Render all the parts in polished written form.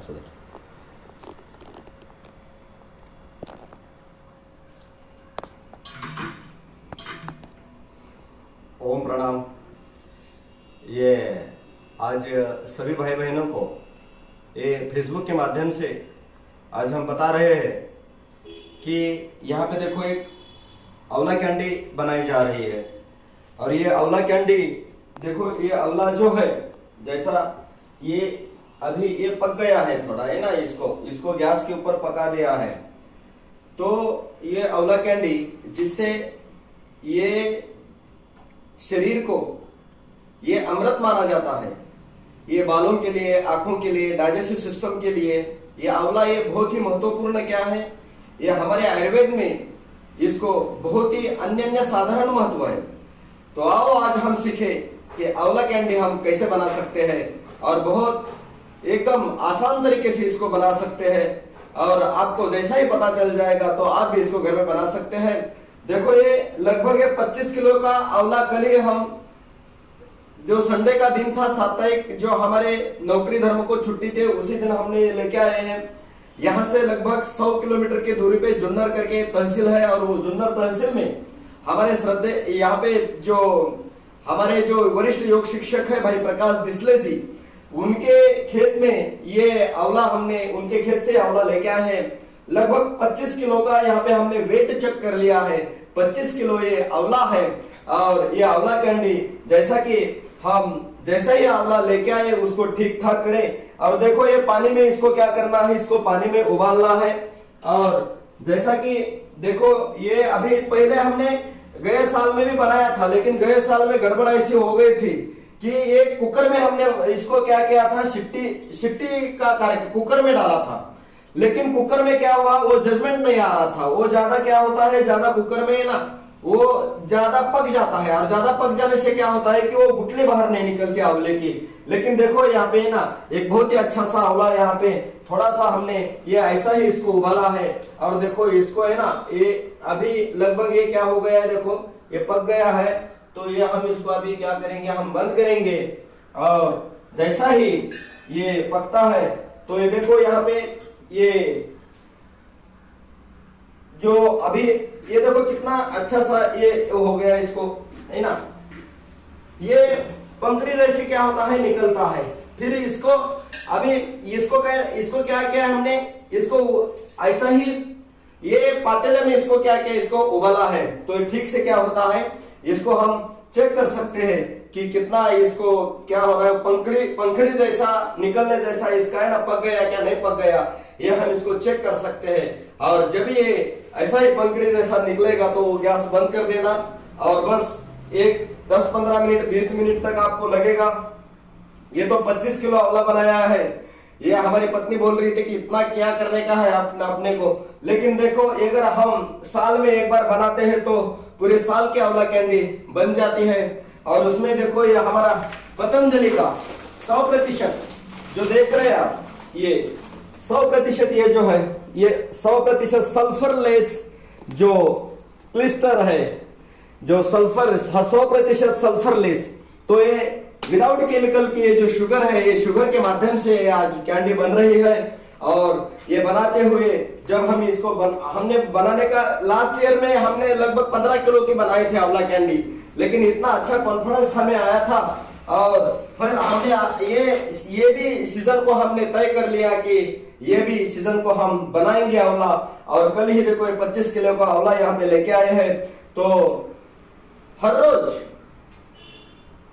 so that ओम प्रणाम। ये आज सभी भाई बहनों को ये फेसबुक के माध्यम से आज हम बता रहे हैं कि यहाँ पे देखो एक आंवला कैंडी बनाई जा रही है। और ये आंवला कैंडी देखो, ये आंवला जो है जैसा ये अभी ये पक गया है थोड़ा, है ना, इसको गैस के ऊपर पका दिया है। तो ये आंवला कैंडी जिससे ये शरीर को ये अमृत माना जाता है, ये बालों के लिए, आंखों के लिए, डाइजेस्टिव सिस्टम के लिए ये आंवला ये बहुत ही महत्वपूर्ण क्या है, ये हमारे आयुर्वेद में इसको बहुत ही अन्य साधारण महत्व है। तो आओ आज हम सीखे कि आंवला कैंडी हम कैसे बना सकते हैं और बहुत एकदम आसान तरीके से इसको बना सकते हैं। और आपको जैसा ही पता चल जाएगा तो आप भी इसको घर में बना सकते हैं। देखो ये लगभग 25 किलो का आंवला कल ही हम, जो संडे का दिन था साप्ताहिक, जो हमारे नौकरी धर्म को छुट्टी थी, उसी दिन हमने ये लेके आए हैं। यहाँ से लगभग 100 किलोमीटर की दूरी पे जुन्नर करके तहसील है और वो जुन्नर तहसील में हमारे श्रद्धे यहाँ पे जो हमारे जो वरिष्ठ योग शिक्षक है भाई प्रकाश डिसले जी, उनके खेत में ये आंवला हमने उनके खेत से आंवला लेके आए हैं। लगभग 25 किलो का यहाँ पे हमने वेट चेक कर लिया है। 25 किलो ये आंवला है। और ये आंवला कैंडी जैसा कि हम जैसा ही आंवला लेके आए उसको ठीक ठाक करें। और देखो ये पानी में इसको क्या करना है, इसको पानी में उबालना है। और जैसा कि देखो ये अभी पहले हमने गए साल में भी बनाया था, लेकिन गए साल में गड़बड़ ऐसी हो गई थी कि एक कुकर में हमने इसको क्या किया था, सिट्टी का कार्य कुकर में डाला था। लेकिन कुकर में क्या हुआ, वो जजमेंट नहीं आ रहा था। वो ज्यादा क्या होता है, ज्यादा कुकर में ना वो ज्यादा पक जाता है। और ज्यादा पक जाने से क्या होता है कि वो गुठली बाहर नहीं निकलती आंवले की। लेकिन देखो यहाँ पे ना एक बहुत ही अच्छा सा आंवला, यहाँ पे थोड़ा सा हमने ये ऐसा ही इसको उबाला है। और देखो इसको है ना, ये अभी लगभग ये क्या हो गया है, देखो ये पक गया है। तो ये हम इसको अभी क्या करेंगे, हम बंद करेंगे। और जैसा ही ये पकता है तो ये देखो यहाँ पे ये जो अभी ये देखो कितना अच्छा सा ये हो गया इसको, है ना। ये पंखड़ी जैसे क्या होता है, निकलता है। फिर इसको अभी इसको क्या किया हमने, इसको ऐसा ही ये पातेले में इसको क्या किया, इसको उबाला है। तो ठीक से क्या होता है, इसको हम चेक कर सकते हैं कि कितना इसको क्या हो रहा है, पंखड़ी जैसा निकलने जैसा इसका है ना, पक गया क्या नहीं पक गया, ये हम इसको चेक कर सकते हैं। और जब ये ऐसा ही पंखड़ी जैसा निकलेगा तो गैस बंद कर देना। और बस एक 10-15 मिनट 20 मिनट तक आपको लगेगा। ये तो 25 किलो आंवला बनाया है। ये हमारी पत्नी बोल रही थी कि इतना क्या करने का है अपने को। लेकिन देखो अगर हम साल में एक बार बनाते हैं तो पूरे साल की आंवला कैंडी बन जाती है। और उसमें देखो ये हमारा पतंजलि का 100% जो देख रहे हैं आप, ये 100% ये जो है, ये 100% सल्फरलेस जो क्लिस्टर है, जो सल्फर 100% सल्फरलेस। तो ये विदाउट केमिकल की ये जो शुगर है, ये शुगर के माध्यम से आज कैंडी बन रही है। और ये बनाते हुए जब हम इसको हमने बनाने का लास्ट ईयर में हमने लगभग 15 किलो की बनाई थी आंवला कैंडी। लेकिन इतना अच्छा कॉन्फिडेंस हमें आया था। और फिर हमने ये भी सीजन को हमने तय कर लिया कि ये भी सीजन को हम बनाएंगे आंवला। और कल ही देखो 25 किलो का आंवला यहाँ पे लेके आए हैं। तो हर रोज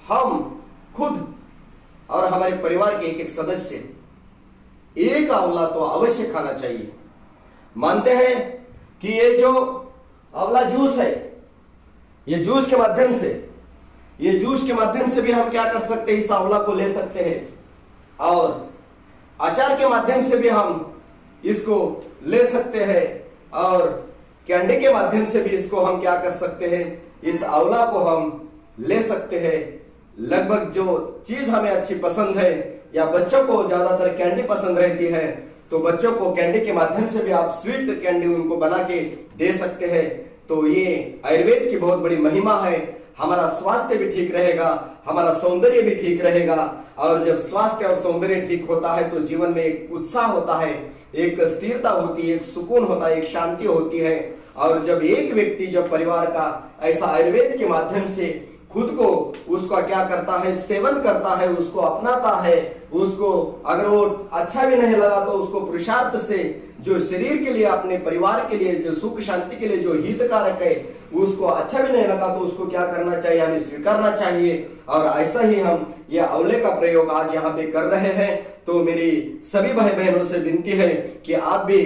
हम खुद और हमारे परिवार के एक सदस्य एक आंवला तो अवश्य खाना चाहिए। मानते हैं कि ये जो आंवला जूस है, ये जूस के माध्यम से भी हम क्या कर सकते हैं, इस आंवला को ले सकते हैं। और अचार के माध्यम से भी हम इसको ले सकते हैं। और कैंडी के माध्यम से भी इसको हम क्या कर सकते हैं, इस आंवला को हम ले सकते हैं। लगभग जो चीज हमें अच्छी पसंद है, या बच्चों को ज्यादातर कैंडी पसंद रहती है, तो बच्चों को कैंडी के माध्यम से भी आप स्वीट कैंडी उनको बना के दे सकते हैं। तो ये आयुर्वेद की बहुत बड़ी महिमा है। हमारा स्वास्थ्य भी ठीक रहेगा, हमारा सौंदर्य भी ठीक रहेगा। और जब स्वास्थ्य और सौंदर्य ठीक होता है तो जीवन में एक उत्साह होता है, एक स्थिरता होती है, एक सुकून होता है, एक शांति होती है। और जब एक व्यक्ति जब परिवार का ऐसा आयुर्वेद के माध्यम से खुद को उसका क्या करता है, सेवन करता है, उसको अपनाता है, उसको अगर वो अच्छा भी नहीं लगा तो उसको पुरुषार्थ से जो शरीर के लिए, अपने परिवार के लिए, जो सुख शांति के लिए जो हितकारक है, उसको अच्छा भी नहीं लगा तो उसको क्या करना चाहिए, हमें स्वीकारना चाहिए। और ऐसा ही हम ये आंवले का प्रयोग आज यहाँ पे कर रहे हैं। तो मेरी सभी भाई बहनों से विनती है कि आप भी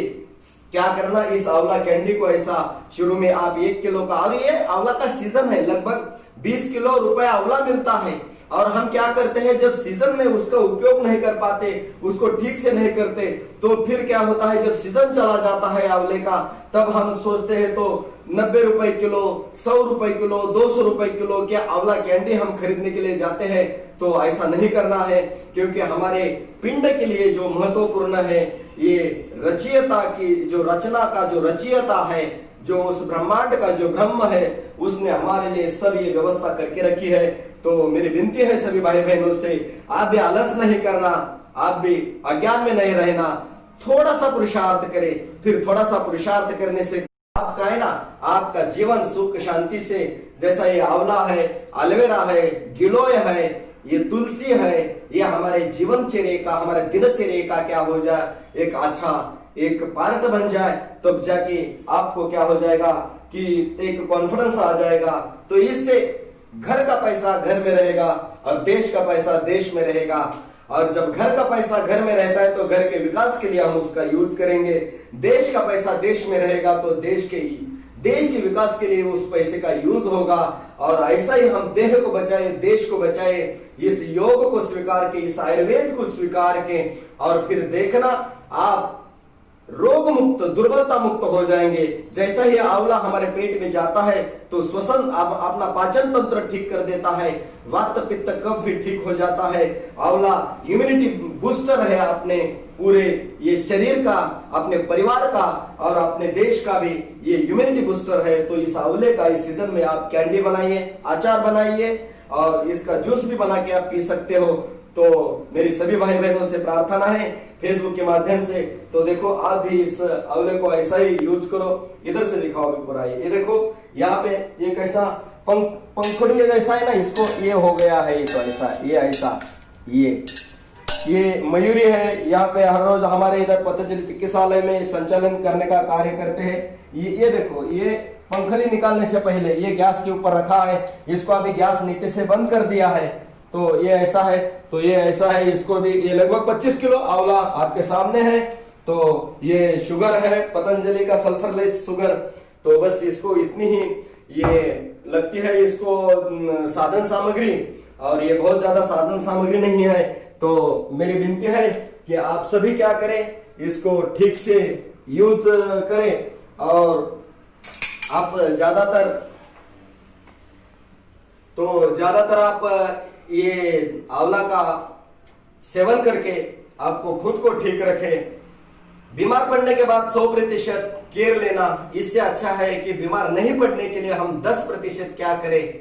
क्या करना, इस आंवला कैंडी को ऐसा शुरू में आप 1 किलो का, और ये आंवला का सीजन है, लगभग 20 किलो रुपए आंवला मिलता है। और हम क्या करते हैं, जब सीजन में उसका उपयोग नहीं कर पाते, उसको ठीक से नहीं करते, तो फिर क्या होता है, जब सीजन चला जाता है आंवले का, तब हम सोचते हैं तो 90 रुपए किलो, 100 रुपए किलो, 200 रुपए किलो के आंवला कैंडी हम खरीदने के लिए जाते हैं। तो ऐसा नहीं करना है, क्योंकि हमारे पिंड के लिए जो महत्वपूर्ण है, ये रचयिता की जो रचना का जो रचयिता है, जो उस ब्रह्मांड का जो ब्रह्म है, उसने हमारे लिए सब ये व्यवस्था करके रखी है। तो मेरी विनती है सभी भाई बहनों से, आप भी आलस नहीं करना, आप भी अज्ञान में नहीं रहना, थोड़ा सा पुरुषार्थ करें। फिर थोड़ा सा पुरुषार्थ करने से आपका है ना, आपका जीवन सुख शांति से, जैसा ये आंवला है, एलोवेरा है, गिलोय है, ये तुलसी है, ये हमारे जीवनचर्या का, हमारे दिनचर्या का क्या हो जाए, एक अच्छा एक पार्ट बन जाए, तब जाके आपको क्या हो जाएगा कि एक कॉन्फिडेंस आ जाएगा। तो इससे घर का पैसा घर में रहेगा और देश का पैसा देश में रहेगा। और जब घर का पैसा घर में रहता है तो घर के विकास के लिए हम उसका यूज करेंगे। देश का पैसा देश में रहेगा तो देश के विकास के लिए उस पैसे का यूज होगा। और ऐसा ही हम देह को बचाए, देश को बचाए, इस योग को स्वीकार के, इस आयुर्वेद को स्वीकार के, और फिर देखना आप रोग मुक्त, दुर्बलता मुक्त हो जाएंगे। जैसा ही आंवला हमारे पेट में जाता है तो श्वसन, अपना पाचन तंत्र ठीक कर देता है, वात पित्त कफ भी ठीक हो जाता है। आंवला इम्यूनिटी बूस्टर है, अपने पूरे ये शरीर का, अपने परिवार का और अपने देश का भी ये इम्यूनिटी बूस्टर है। तो इस आंवले का इस सीजन में आप कैंडी बनाइए, अचार बनाइए, और इसका जूस भी बना के आप पी सकते हो। तो मेरी सभी भाई बहनों से प्रार्थना है फेसबुक के माध्यम से, तो देखो आप भी इस आंवले को ऐसा ही यूज करो। इधर से दिखाओ भी पूरा, ये देखो यहाँ पे एक ऐसा पंखुड़ी जैसा है ना, इसको ये हो गया है, तो ऐसा ये ऐसा ये मयूरी है। यहाँ पे हर रोज हमारे इधर पतंजलि चिकित्सालय में संचालन करने का कार्य करते हैं। ये देखो, ये पंखुड़ी निकालने से पहले ये गैस के ऊपर रखा है, इसको अभी गैस नीचे से बंद कर दिया है। तो ये ऐसा है, तो ये ऐसा है, इसको भी ये लगभग 25 किलो आंवला आपके सामने है। तो ये शुगर है, पतंजलि का सल्फरलेस शुगर। तो बस इसको इतनी ही ये लगती है इसको साधन सामग्री, और ये बहुत ज्यादा साधन सामग्री नहीं है। तो मेरी विनती है कि आप सभी क्या करें, इसको ठीक से यूज करें। और आप ज्यादातर आप ये आंवला का सेवन करके आपको खुद को ठीक रखें। बीमार पड़ने के बाद 100% केयर लेना, इससे अच्छा है कि बीमार नहीं पड़ने के लिए हम 10% क्या करें,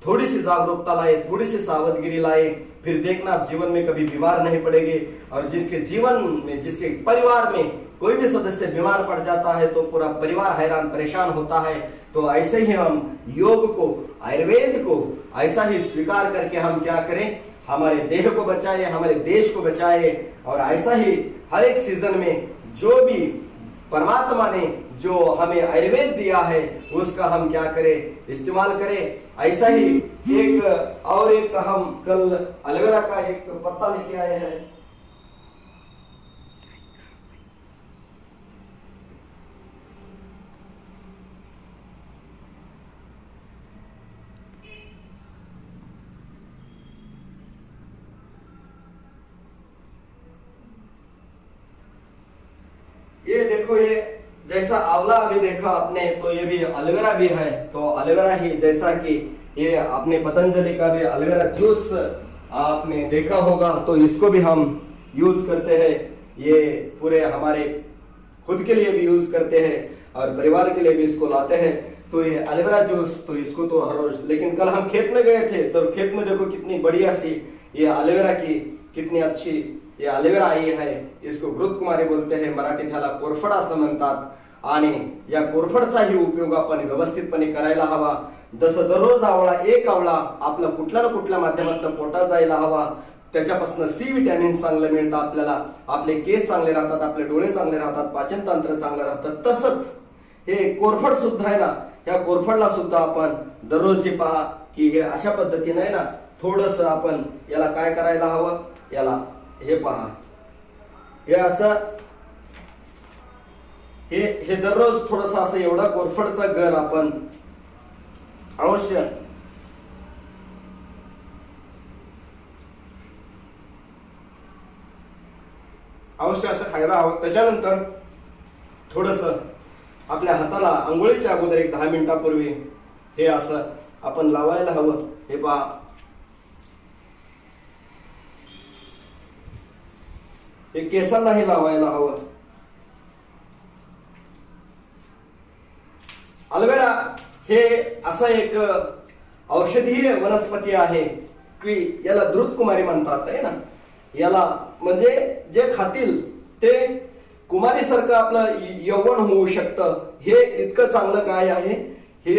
थोड़ी सी जागरूकता लाए, थोड़ी सी सावधगिरी लाए, फिर देखना आप जीवन में कभी बीमार नहीं पड़ेंगे। और जिसके जीवन में, जिसके परिवार में कोई भी सदस्य बीमार पड़ जाता है तो पूरा परिवार हैरान परेशान होता है। तो ऐसे ही हम योग को, आयुर्वेद को ऐसा ही स्वीकार करके हम क्या करें, हमारे देह को बचाए, हमारे देश को बचाए। और ऐसा ही हर एक सीजन में जो भी परमात्मा ने जो हमें आयुर्वेद दिया है उसका हम क्या करें, इस्तेमाल करें। ऐसा ही एक हम कल एलोवेरा का एक पत्ता लेके आए हैं। ये देखो, ये जैसा आंवला अभी देखा आपने, तो ये भी एलोवेरा भी है। तो एलोवेरा ही जैसा कि ये आपने पतंजलि का भी एलोवेरा जूस आपने देखा होगा, तो इसको भी हम यूज करते हैं। ये पूरे हमारे खुद के लिए भी यूज करते हैं और परिवार के लिए भी इसको लाते हैं। तो ये एलोवेरा जूस, तो इसको तो हर रोज, लेकिन कल हम खेत में गए थे तो खेत में देखो कितनी बढ़िया सी ये एलोवेरा की कितनी अच्छी ये एलोवेरा आई है। इसको घृतकुमारी बोलते हैं, मराठी त्याला कोरफड असं म्हणतात। आणि या कोरफडचाही उपयोग आपण व्यवस्थितपणे करायला हवा। जसं दररोज आवळा, एक आवळा आपला कुठल्या ना कुठल्या माध्यमातून पोटात जायला हवा। त्याच्यापासून सी विटॅमिन चांगलं मिळतं आपल्याला, आपले केस चांगले राहतात, आपले डोळे चांगले राहतात, पाचन तंत्र चांगलं राहतं। तसंच हे कोरफड सुद्धा आहे ना, या कोरफडला सुद्धा आपण दररोज हे पहा की हे अशा पद्धतीने आहे ना, थोडस आपण याला काय करायला हवं, याला हे पहा, हे असं हे दररोज थोडस असं एवढा कोरफडचा गर आपण अवश्य असं खायला हवं। त्याच्यानंतर थोडस आपल्या हाताला आंघोळीच्या अगोदर एक 10 मिनिटापूर्वी हे असं आपण लावायला हवं। हे पहा, हे केसांनाही लावायला हवं। एलोवेरा हे असं एक औषधीय वनस्पती आहे की याला घृतकुमारी म्हणतात आहे ना। याला म्हणजे जे खातील ते कुमारीसारखं आपलं यौवन होऊ शकतं। हे इतकं चांगलं काय आहे, हे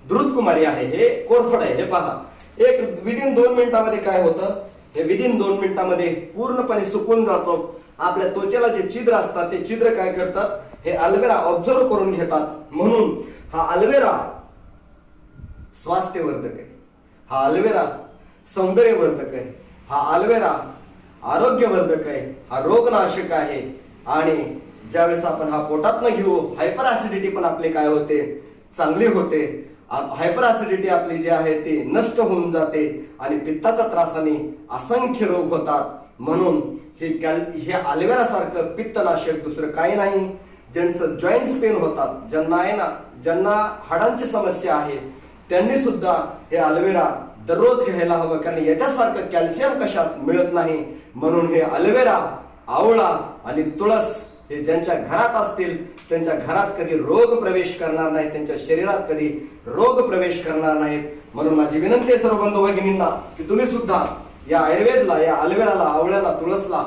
घृतकुमारी आहे, हे कोरफड आहे। हे पहा, एक विदिन 2 मिनिटांमध्ये काय होतं, हे विदिन 2 मिनिटांमध्ये पूर्णपणे सुकून जातो। आपल्या त्वचेला जे छिद्र असतात ते छिद्र काय करतात, हे एलोवेरा ऑब्झर्व करून घेतात। म्हणून हा एलोवेरा स्वास्थ्यवर्धक आहे, हा एलोवेरा सौंदर्यवर्धक आहे, हा एलोवेरा आरोग्यवर्धक आहे, हा रोगनाशक आहे। आणि ज्यावेळेस आपण हा पोटातनं घेऊ, हायपर ऍसिडिटी पण आपले काय होते, चांगली होते। हायपर ऍसिडिटी आपली जी आहे ती नष्ट होऊन जाते आणि पित्ताचा त्रासाने असंख्य रोग होतात। म्हणून हे एलोवेरा सारखं पित्तनाशक दुसरं काही नाही। ज्यांचं जॉईंट्स पेन होतात, ज्यांना आहे ना, ज्यांना हाडांची समस्या आहे, त्यांनी सुद्धा हे एलोवेरा दररोज घ्यायला हवं, कारण याच्यासारखं कॅल्शियम कशात मिळत नाही। म्हणून हे एलोवेरा, आवळा आणि तुळस हे ज्यांच्या घरात असतील त्यांच्या घरात कधी रोग प्रवेश करणार नाही, त्यांच्या शरीरात कधी रोग प्रवेश करणार नाहीत। म्हणून माझी विनंती आहे सर्व बंधू भगिनींना की तुम्ही सुद्धा या आयुर्वेदला, या एलोवेराला, आवळ्याला, तुळसला,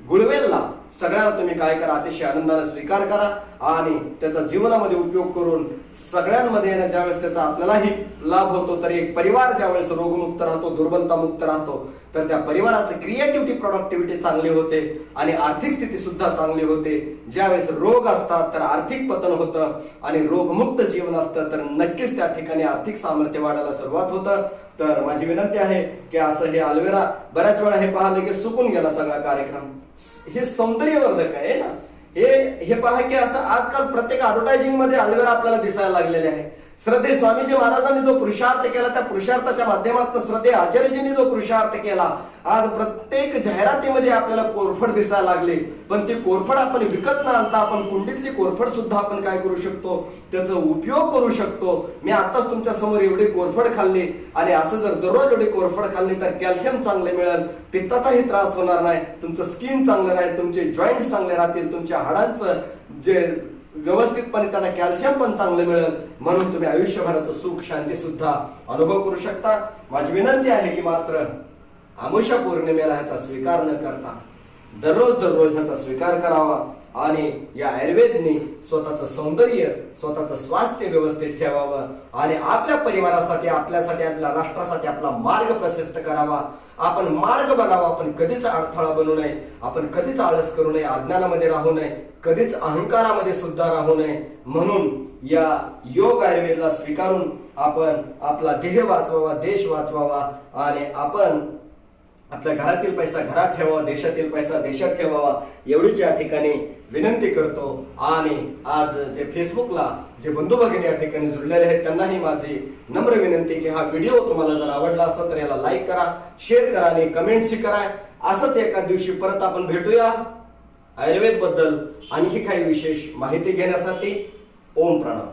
गुळवेलला सगळ्यांना तुम्ही काय करा, अतिशय आनंदाने स्वीकार करा आणि त्याचा जीवनामध्ये उपयोग करून सगळ्यांमध्ये ना ज्यावेळेस त्याचा आपल्यालाही लाभ होतो, तर एक परिवार ज्यावेळेस रोगमुक्त राहतो, दुर्बलता मुक्त राहतो, तर त्या परिवाराची क्रिएटिव्हिटी, प्रोडक्टिव्हिटी चांगली होते आणि आर्थिक स्थिती सुद्धा चांगली होते। ज्यावेळेस रोग असतात तर आर्थिक पतन होतं आणि रोगमुक्त जीवन असतं तर नक्कीच त्या ठिकाणी आर्थिक सामर्थ्य वाढायला सुरुवात होतं। तर माझी विनंती आहे की असं हे एलोवेरा, बऱ्याच वेळा हे पहा लगेच सुकून गेला सगळा कार्यक्रम, हे सौंदर्यवर्धक आहे ना। हे पहा की असं आजकाल प्रत्येक ऍडव्हर्टायझिंग मध्ये एलोवेरा आपल्याला दिसायला लागलेले आहे। श्रद्धे स्वामीजी महाराजांनी जो पुरुषार्थ केला, त्या पुरुषार्थाच्या माध्यमातून श्रद्धे आचार्यजींनी जो पुरुषार्थ केला, आज प्रत्येक जाहिरातीमध्ये आपल्याला कोरफड दिसायला लागले। पण ती कोरफड आपण विकत न आणता आपण कुंडीतली कोरफड सुद्धा आपण काय करू शकतो, त्याचा उपयोग करू शकतो। मी आताच तुमच्या समोर एवढी कोरफड खाल्ली आणि असं जर दररोज एवढी कोरफड खाल्ली तर कॅल्शियम चांगले मिळेल, पित्ताचाही त्रास होणार नाही, तुमचं स्किन चांगलं राहील, तुमचे जॉईंट चांगले राहतील, तुमच्या हाडांचं जे व्यवस्थितपणे त्यांना कॅल्शियम पण चांगलं मिळेल। म्हणून तुम्ही आयुष्यभराचं सुख, शांती सुद्धा अनुभव करू शकता। माझी विनंती आहे की मात्र अमावस्या पौर्णिमेला ह्याचा स्वीकार न करता दररोज ह्याचा स्वीकार करावा आणि या आयुर्वेदने स्वतःचं सौंदर्य, स्वतःचं स्वास्थ्य व्यवस्थित ठेवावं आणि आपल्या परिवारासाठी, आपल्यासाठी, आपल्या राष्ट्रासाठी आपला मार्ग प्रशस्त करावा। आपण मार्ग बघावा, आपण कधीच अडथळा बनू नये, आपण कधीच आळस करू नये, अज्ञानामध्ये राहू नये, कधीच अहंकारामध्ये सुद्धा राहू नये। म्हणून या योग आयुर्वेदला स्वीकारून आपण आपला देह वाचवावा, देश वाचवावा आणि आपण आपल्या घरातील पैसा घरात ठेवावा, देशातील पैसा देशात ठेवावा, एवढीच या ठिकाणी विनंती करतो। आणि आज जे फेसबुकला जे बंधू भगिनी या ठिकाणी जुळलेले आहेत त्यांनाही माझी नम्र विनंती की हा व्हिडिओ तुम्हाला जर आवडला असेल तर याला लाईक करा, शेअर करा आणि कमेंट्सही करा। असंच एका दिवशी परत आपण भेटूया आयुर्वेद बद्दल आणखी काही विशेष माहिती घेण्यासाठी। ओम प्रणव।